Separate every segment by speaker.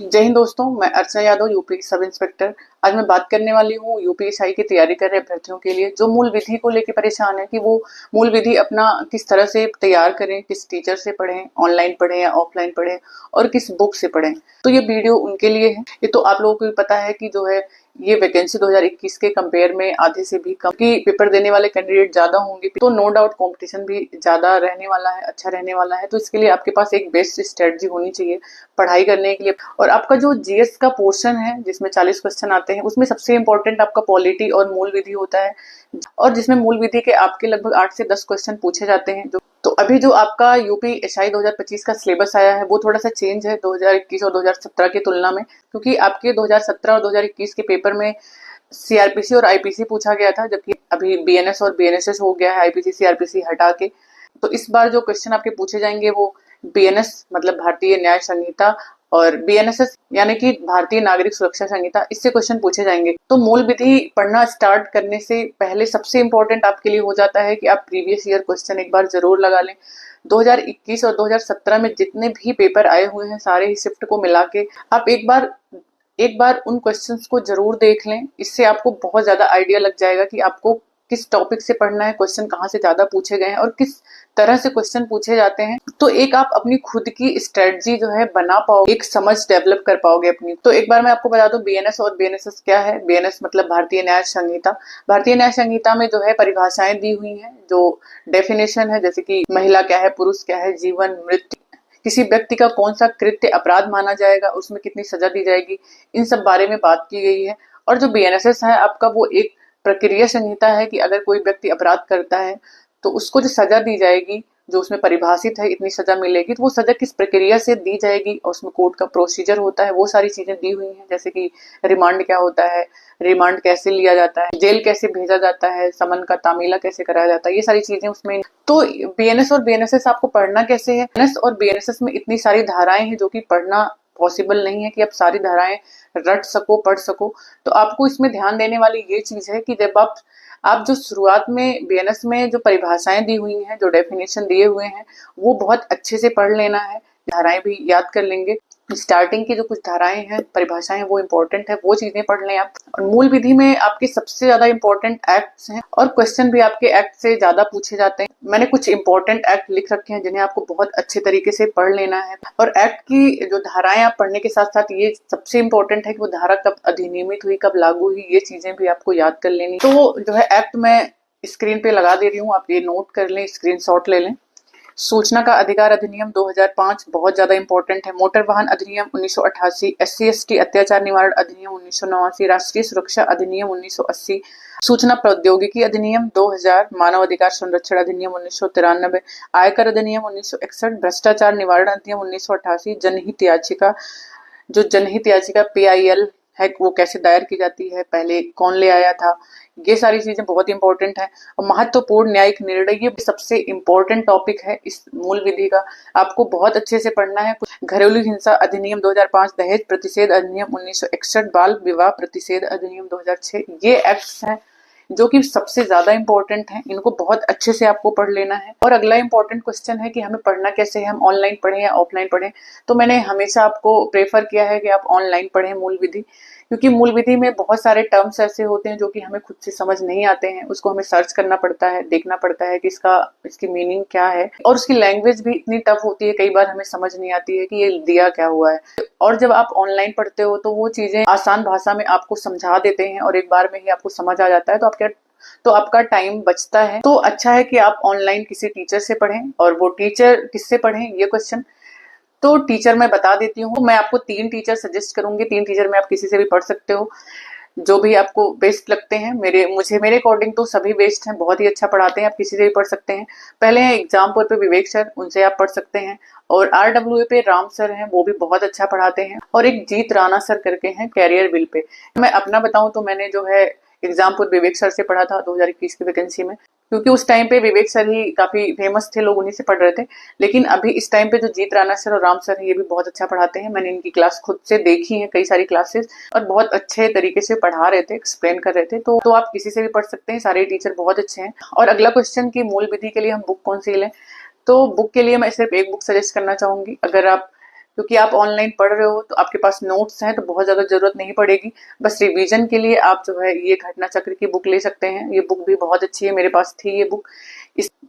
Speaker 1: जय हिंद दोस्तों, मैं अर्चना यादव, यूपी सब इंस्पेक्टर। आज मैं बात करने वाली हूँ यूपीएसआई की तैयारी कर रहे अभ्यर्थियों के लिए जो मूल विधि को लेकर परेशान है कि वो मूल विधि अपना किस तरह से तैयार करें, किस टीचर से पढ़ें, ऑनलाइन पढ़ें या ऑफलाइन पढ़ें और किस बुक से पढ़ें। तो ये वीडियो उनके लिए है। ये तो आप लोगों को भी पता है कि जो है ये वैकेंसी 2021 के कंपेयर में आधे से भी कम की पेपर देने वाले कैंडिडेट ज्यादा होंगे, तो नो डाउट कंपटीशन भी ज्यादा रहने वाला है, अच्छा रहने वाला है। तो इसके लिए आपके पास एक बेस्ट स्ट्रेटजी होनी चाहिए पढ़ाई करने के लिए। और आपका जो जीएस का पोर्शन है जिसमें 40 क्वेश्चन आते हैं, उसमें सबसे इंपॉर्टेंट आपका पॉलिटी और मूल विधि होता है, और जिसमें मूल विधि के आपके लगभग 8 से 10 क्वेश्चन पूछे जाते हैं। जो तो अभी जो आपका यूपी एसआई 2025 का सिलेबस आया है वो थोड़ा सा चेंज है 2021 और 2017 की तुलना में, क्योंकि आपके 2017 और 2021 के पेपर में सीआरपीसी और आईपीसी पूछा गया था, जबकि अभी बीएनएस और बीएनएसएस हो गया है आईपीसी सीआरपीसी हटा के। तो इस बार जो क्वेश्चन आपके पूछे जाएंगे वो बीएनएस मतलब भारतीय न्याय संहिता और बीएनएसएस यानी कि भारतीय नागरिक सुरक्षा संहिता, इससे क्वेश्चन पूछे जाएंगे। तो मूल विधि पढ़ना स्टार्ट करने से पहले सबसे इंपॉर्टेंट आपके लिए हो जाता है कि आप प्रीवियस ईयर क्वेश्चन एक बार जरूर लगा लें। 2021 और 2017 में जितने भी पेपर आए हुए हैं सारे ही शिफ्ट को मिला के आप एक बार उन क्वेश्चंस को जरूर देख लें। इससे आपको बहुत ज्यादा आइडिया लग जाएगा कि आपको किस टॉपिक से पढ़ना है, क्वेश्चन कहाँ से ज्यादा पूछे गए हैं और किस तरह से क्वेश्चन पूछे जाते हैं। तो एक आप अपनी खुद की स्ट्रेटजी जो है बना पाओगे, एक समझ डेवलप कर पाओगे अपनी। तो एक बार मैं आपको बता दूं बीएनएस और बीएनएसएस क्या है। बीएनएस मतलब भारतीय न्याय संहिता। भारतीय न्याय संहिता में जो है परिभाषाएं दी हुई हैं, जो डेफिनेशन है, जैसे कि महिला क्या है, पुरुष क्या है, जीवन, मृत्यु, किसी व्यक्ति का कौन सा कृत्य अपराध माना जाएगा, उसमें कितनी सजा दी जाएगी, इन सब बारे में बात की गई है। और जो बीएनएसएस है आपका, वो एक प्रक्रिया संहिता है कि अगर कोई व्यक्ति अपराध करता है तो उसको जो सजा दी जाएगी, जो उसमें परिभाषित है, इतनी सजा मिलेगी, तो वो सजा किस प्रक्रिया से दी जाएगी और उसमें कोर्ट का प्रोसीजर होता है, वो सारी चीजें दी हुई हैं। जैसे कि रिमांड क्या होता है, रिमांड कैसे लिया जाता है, जेल कैसे भेजा जाता है, समन का तामीला कैसे कराया जाता है, ये सारी चीजें उसमें। तो बीएनएस और बीएनएसएस आपको पढ़ना कैसे है। बीएनएस और बीएनएसएस में इतनी सारी धाराएं हैं जो कि पढ़ना पॉसिबल नहीं है कि आप सारी धाराएं रट सको, पढ़ सको। तो आपको इसमें ध्यान देने वाली ये चीज है कि जब आप जो शुरुआत में बीएनएस में जो परिभाषाएं दी हुई हैं, जो डेफिनेशन दिए हुए हैं, वो बहुत अच्छे से पढ़ लेना है, धाराएं भी याद कर लेंगे। स्टार्टिंग की जो कुछ धाराएं हैं, परिभाषाएं, वो इंपॉर्टेंट है, वो चीजें पढ़ लें आप। और मूल विधि में आपके सबसे ज्यादा इंपॉर्टेंट एक्ट्स हैं और क्वेश्चन भी आपके एक्ट से ज्यादा पूछे जाते हैं। मैंने कुछ इंपॉर्टेंट एक्ट लिख रखे हैं जिन्हें आपको बहुत अच्छे तरीके से पढ़ लेना है। और एक्ट की जो धाराएं आप पढ़ने के साथ साथ ये सबसे इंपॉर्टेंट है कि वो धारा कब अधिनियमित हुई, कब लागू हुई, ये चीजें भी आपको याद कर लेनी। तो जो है एक्ट मैं स्क्रीन पे लगा दे रही हूँ, आप ये नोट कर लें, स्क्रीनशॉट ले लें। सूचना का अधिकार अधिनियम 2005 बहुत ज्यादा इंपॉर्टेंट है। मोटर वाहन अधिनियम 1988, SC ST अत्याचार निवारण अधिनियम 1989, राष्ट्रीय सुरक्षा अधिनियम 1980, सूचना प्रौद्योगिकी अधिनियम 2000, मानव अधिकार संरक्षण अधिनियम 1993, आयकर अधिनियम 1961, भ्रष्टाचार निवारण अधिनियम 1988, जनहित याचिका, जो जनहित याचिका PIL है वो कैसे दायर की जाती है, पहले कौन ले आया था, ये सारी चीजें बहुत इंपॉर्टेंट है। और महत्वपूर्ण न्यायिक निर्णय, ये सबसे इंपॉर्टेंट टॉपिक है इस मूल विधि का, आपको बहुत अच्छे से पढ़ना है। घरेलू हिंसा अधिनियम 2005, दहेज प्रतिषेध अधिनियम 1961, बाल विवाह प्रतिषेध अधिनियम 2006, ये एक्ट्स हैं जो कि सबसे ज्यादा इंपॉर्टेंट है। इनको बहुत अच्छे से आपको पढ़ लेना है। और अगला इंपॉर्टेंट क्वेश्चन है कि हमें पढ़ना कैसे है, हम ऑनलाइन पढ़ें या ऑफलाइन पढ़ें। तो मैंने हमेशा आपको प्रेफर किया है कि आप ऑनलाइन पढ़ें मूल विधि, क्योंकि मूल विधि में बहुत सारे टर्म्स ऐसे होते हैं जो कि हमें खुद से समझ नहीं आते हैं, उसको हमें सर्च करना पड़ता है, देखना पड़ता है कि इसकी मीनिंग क्या है। और उसकी लैंग्वेज भी इतनी टफ होती है, कई बार हमें समझ नहीं आती है कि ये दिया क्या हुआ है। और जब आप ऑनलाइन पढ़ते हो तो वो चीजें आसान भाषा में आपको समझा देते हैं और एक बार में ही आपको समझ आ जाता है, तो आपका टाइम बचता है। तो अच्छा है कि आप ऑनलाइन किसी टीचर से पढ़ें। और वो टीचर किससे पढ़ें, ये क्वेश्चन, तो टीचर मैं बता देती हूँ। मैं आपको 3 टीचर सजेस्ट करूंगी, 3 टीचर में आप किसी से भी पढ़ सकते हो, जो भी आपको बेस्ट लगते हैं। मेरे अकॉर्डिंग तो सभी बेस्ट हैं, बहुत ही अच्छा पढ़ाते हैं, आप किसी से भी पढ़ सकते हैं। पहले हैं एग्जामपुर पे विवेक सर, उनसे आप पढ़ सकते हैं। और RWA पे राम सर हैं, वो भी बहुत अच्छा पढ़ाते हैं। और एक जीत राणा सर करके हैं कैरियर बिल पे। मैं अपना बताऊं तो मैंने जो है एग्जामपुर विवेक सर से पढ़ा था 2021 की वैकेंसी में, क्योंकि उस टाइम पे विवेक सर ही काफी फेमस थे, लोग उन्हीं से पढ़ रहे थे। लेकिन अभी इस टाइम पे जो जीत राणा सर और राम सर है, ये भी बहुत अच्छा पढ़ाते हैं। मैंने इनकी क्लास खुद से देखी है, कई सारी क्लासेस, और बहुत अच्छे तरीके से पढ़ा रहे थे, एक्सप्लेन कर रहे थे। तो आप किसी से भी पढ़ सकते हैं, सारे टीचर बहुत अच्छे हैं। और अगला क्वेश्चन की मूल विधि के लिए हम बुक कौन सी लें, तो बुक के लिए मैं सिर्फ एक बुक सजेस्ट करना चाहूंगी। अगर आप क्योंकि आप ऑनलाइन पढ़ रहे हो तो आपके पास नोट्स हैं तो बहुत ज़्यादा ज़रूरत नहीं पड़ेगी। बस रिवीजन के लिए आप जो है ये घटना चक्र की बुक ले सकते हैं। ये बुक भी बहुत अच्छी है, मेरे पास थी ये बुक।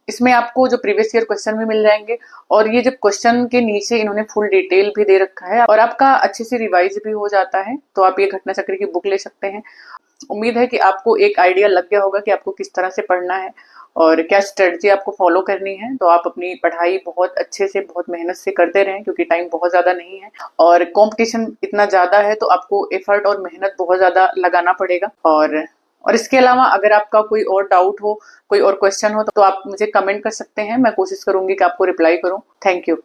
Speaker 1: इसमें आपको जो प्रीवियस ईयर क्वेश्चन भी मिल जाएंगे और ये जब क्वेश्चन के नीचे इन्होंने फुल डिटेल भी दे रखा है और आपका अच्छे से रिवाइज भी हो जाता है। तो आप ये घटना चक्र की बुक ले सकते हैं। उम्मीद है कि आपको एक आइडिया लग गया होगा कि आपको किस तरह से पढ़ना है और क्या स्ट्रेटजी आपको फॉलो करनी है। तो आप अपनी पढ़ाई बहुत अच्छे से, बहुत मेहनत से करते रहें, क्योंकि टाइम बहुत ज़्यादा नहीं है और कंपटीशन इतना ज़्यादा है, तो आपको एफर्ट और मेहनत बहुत ज़्यादा लगाना पड़ेगा। और इसके अलावा अगर आपका कोई और डाउट हो, कोई और क्वेश्चन हो, तो आप मुझे कमेंट कर सकते हैं। मैं कोशिश करूंगी कि आपको रिप्लाई करूं। Thank you.